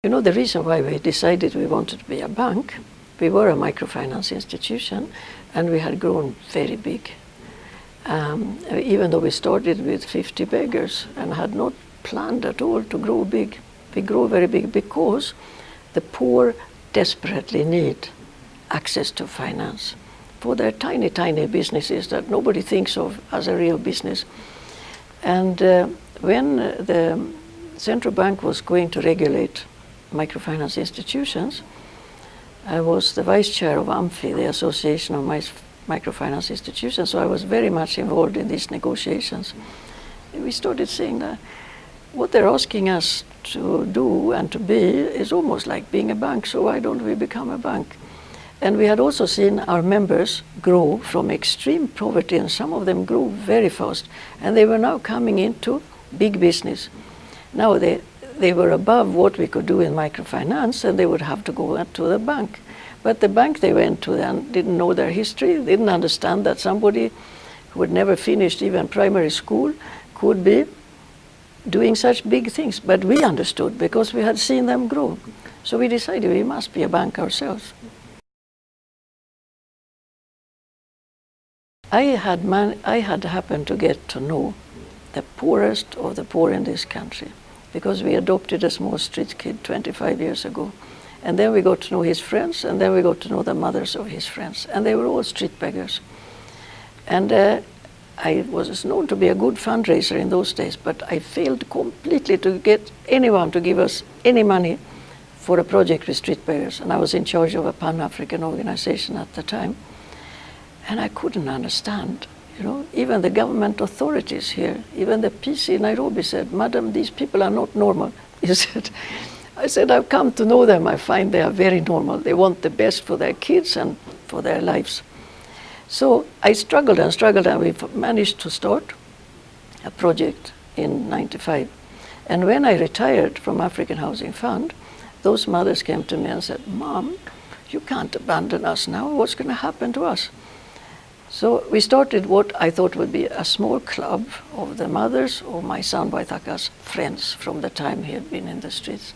You know, the reason why we decided we wanted to be a bank, we were a microfinance institution and we had grown very big. Even though we started with 50 beggars and had not planned at all to grow big. We grow very big because the poor desperately need access to finance for their tiny, tiny businesses that nobody thinks of as a real business. And when the central bank was going to regulate microfinance institutions, I was the vice chair of AMFI, the Association of Microfinance Institutions, so I was very much involved in these negotiations. And we started saying that what they're asking us to do and to be is almost like being a bank, so why don't we become a bank? And we had also seen our members grow from extreme poverty, and some of them grew very fast, and they were now coming into big business. Now they were above what we could do in microfinance, and they would have to go to the bank. But the bank they went to then didn't know their history, didn't understand that somebody who had never finished even primary school could be doing such big things. But we understood because we had seen them grow. So we decided we must be a bank ourselves. I had happened to get to know the poorest of the poor in this country, because we adopted a small street kid 25 years ago. And then we got to know his friends, and then we got to know the mothers of his friends. And they were all street beggars. And I was known to be a good fundraiser in those days, but I failed completely to get anyone to give us any money for a project with street beggars. And I was in charge of a Pan-African organization at the time. And I couldn't understand. You know, even the government authorities here, even the PC in Nairobi said, "Madam, these people are not normal." He said, I said, "I've come to know them. I find they are very normal. They want the best for their kids and for their lives." So I struggled and struggled, and we managed to start a project in '95. And when I retired from African Housing Fund, those mothers came to me and said, "Mom, you can't abandon us now. What's going to happen to us?" So we started what I thought would be a small club of the mothers of my son Waithaka's friends from the time he had been in the streets.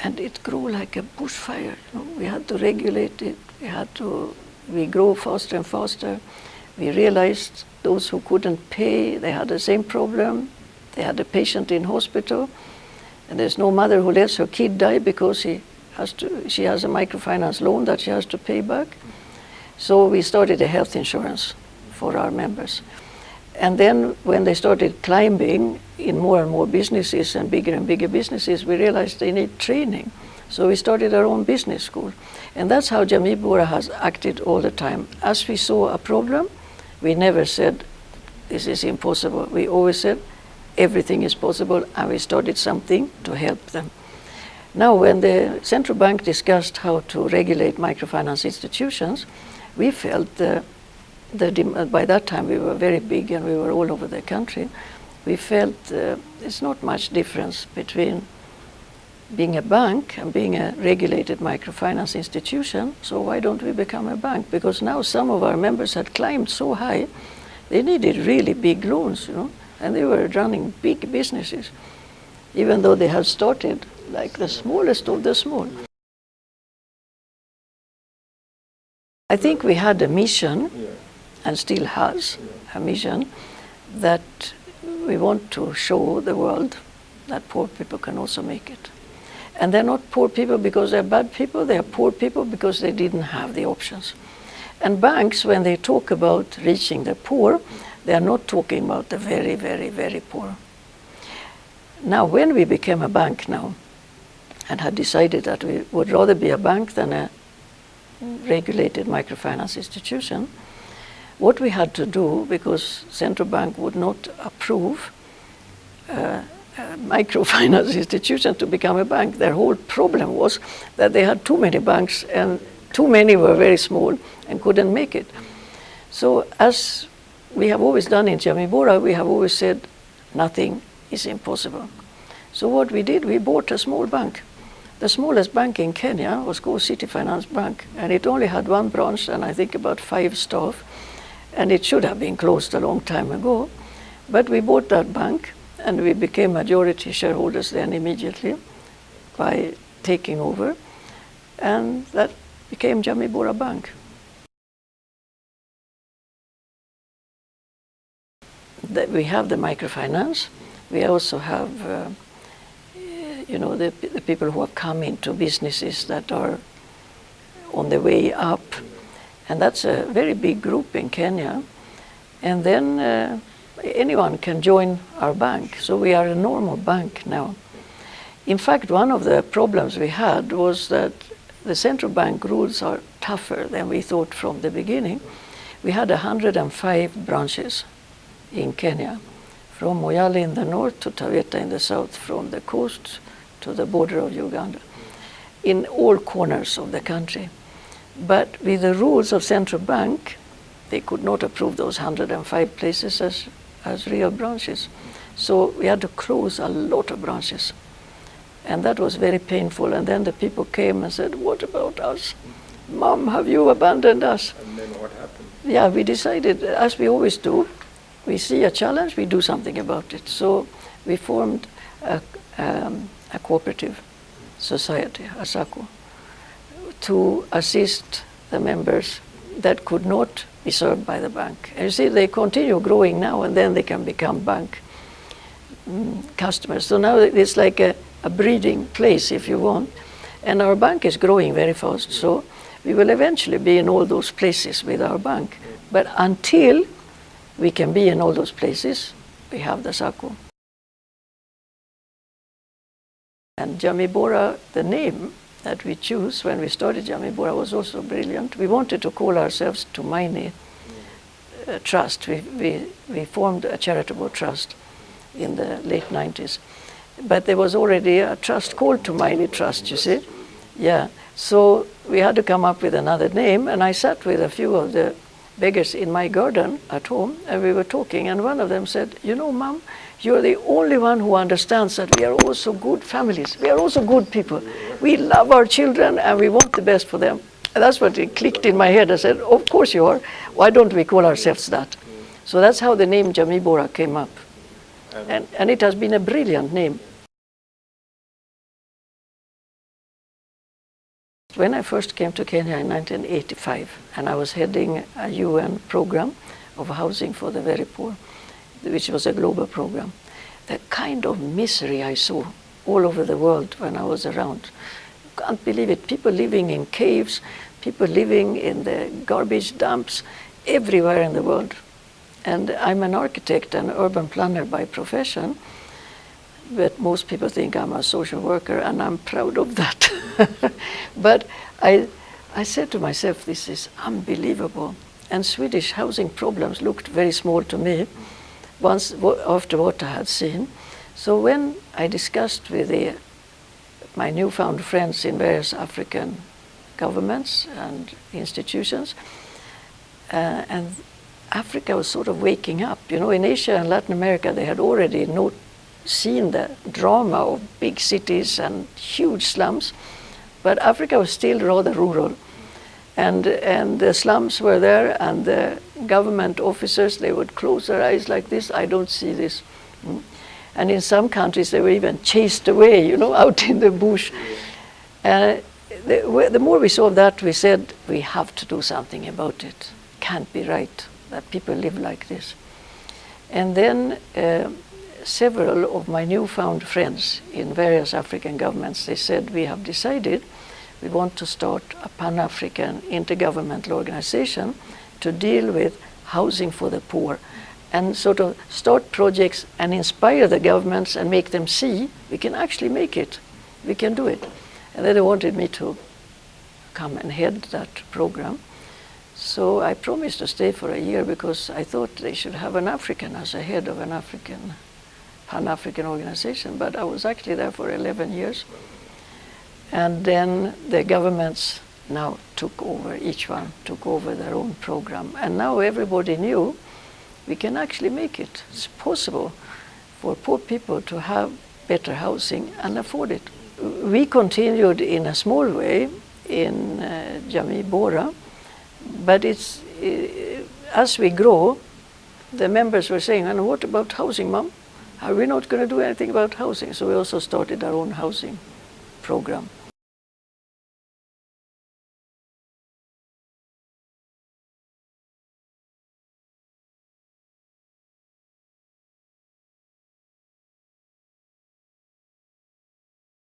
And it grew like a bushfire. You know, we had to regulate it. We grew faster and faster. We realized those who couldn't pay, they had the same problem. They had a patient in hospital, and there's no mother who lets her kid die because she has a microfinance loan that she has to pay back. So we started a health insurance for our members. And then when they started climbing in more and more businesses and bigger businesses, we realized they need training. So we started our own business school. And that's how Jamii Bora has acted all the time. As we saw a problem, we never said, "This is impossible." We always said, "Everything is possible," and we started something to help them. Now, when the central bank discussed how to regulate microfinance institutions, we felt by that time we were very big and we were all over the country. We felt there's not much difference between being a bank and being a regulated microfinance institution, so why don't we become a bank? Because now some of our members had climbed so high, they needed really big loans, you know, and they were running big businesses, even though they had started like the smallest of the small. I think we had a mission, and still has a mission, that we want to show the world that poor people can also make it. And they're not poor people because they're bad people, they're poor people because they didn't have the options. And banks, when they talk about reaching the poor, they are not talking about the very, very, very poor. Now, when we became a bank now, and had decided that we would rather be a bank than a regulated microfinance institution, what we had to do, because central bank would not approve a microfinance institution to become a bank. Their whole problem was that they had too many banks and too many were very small and couldn't make it. So as we have always done in Jamii Bora, we have always said nothing is impossible. So what we did, we bought a small bank. The smallest bank in Kenya was called City Finance Bank, and it only had one branch and I think about 5 staff, and it should have been closed a long time ago. But we bought that bank and we became majority shareholders then immediately. by taking over, and that became Jamii Bora Bank. We have the microfinance. We also have, the people who have come into businesses that are on the way up, and that's a very big group in Kenya. And then anyone can join our bank, so we are a normal bank now. In fact, one of the problems we had was that the central bank rules are tougher than we thought from the beginning. We had 105 branches in Kenya, from Moyale in the north to Taveta in the south, from the coast to the border of Uganda, in all corners of the country. But with the rules of central bank, they could not approve those 105 places as real branches. So we had to close a lot of branches. And that was very painful. And then the people came and said, "What about us? Mom, have you abandoned us?" And then what happened? Yeah, we decided, as we always do, we see a challenge, we do something about it. So we formed a cooperative society, a SACCO, to assist the members that could not be served by the bank. And you see, they continue growing now, and then they can become bank customers. So now it's like a breeding place, if you want. And our bank is growing very fast, so we will eventually be in all those places with our bank. But until we can be in all those places, we have the SACCO. And Jamii Bora, the name that we choose when we started Jamii Bora, was also brilliant. We wanted to call ourselves Tumaini Trust. We formed a charitable trust in the late 90s. But there was already a trust called Tumaini Trust, you see. Yeah, so we had to come up with another name, and I sat with a few of the beggars in my garden at home, and we were talking, and one of them said, "You know, Mom, you're the only one who understands that we are also good families. We are also good people. We love our children, and we want the best for them." And that's what it clicked in my head. I said, "Of course you are. Why don't we call ourselves that?" So that's how the name Jamii Bora came up. And it has been a brilliant name. When I first came to Kenya in 1985, and I was heading a UN program of housing for the very poor, which was a global program, the kind of misery I saw all over the world when I was around, you can't believe it. People living in caves, people living in the garbage dumps, everywhere in the world. And I'm an architect and urban planner by profession, but most people think I'm a social worker, and I'm proud of that. But I said to myself, this is unbelievable. And Swedish housing problems looked very small to me once after what I had seen. So when I discussed with my newfound friends in various African governments and institutions, and Africa was sort of waking up. You know, in Asia and Latin America, they had already seen the drama of big cities and huge slums, but Africa was still rather rural. And the slums were there, and the government officers, they would close their eyes like this, "I don't see this." And in some countries, they were even chased away, you know, out in the bush. The more we saw that, we said, we have to do something about it. Can't be right that people live like this. And then several of my newfound friends in various African governments, they said, "We have decided we want to start a Pan-African intergovernmental organization to deal with housing for the poor, and sort of start projects and inspire the governments and make them see we can actually make it, we can do it." And then they wanted me to come and head that program. So I promised to stay for a year, because I thought they should have an African as a head of an Pan-African organization. But I was actually there for 11 years. And then the governments now each one took over their own program. And now everybody knew we can actually make it. It's possible for poor people to have better housing and afford it. We continued in a small way in Jamii Bora, but as we grow, the members were saying, "And what about housing, Mom? Are we not going to do anything about housing?" So we also started our own housing program.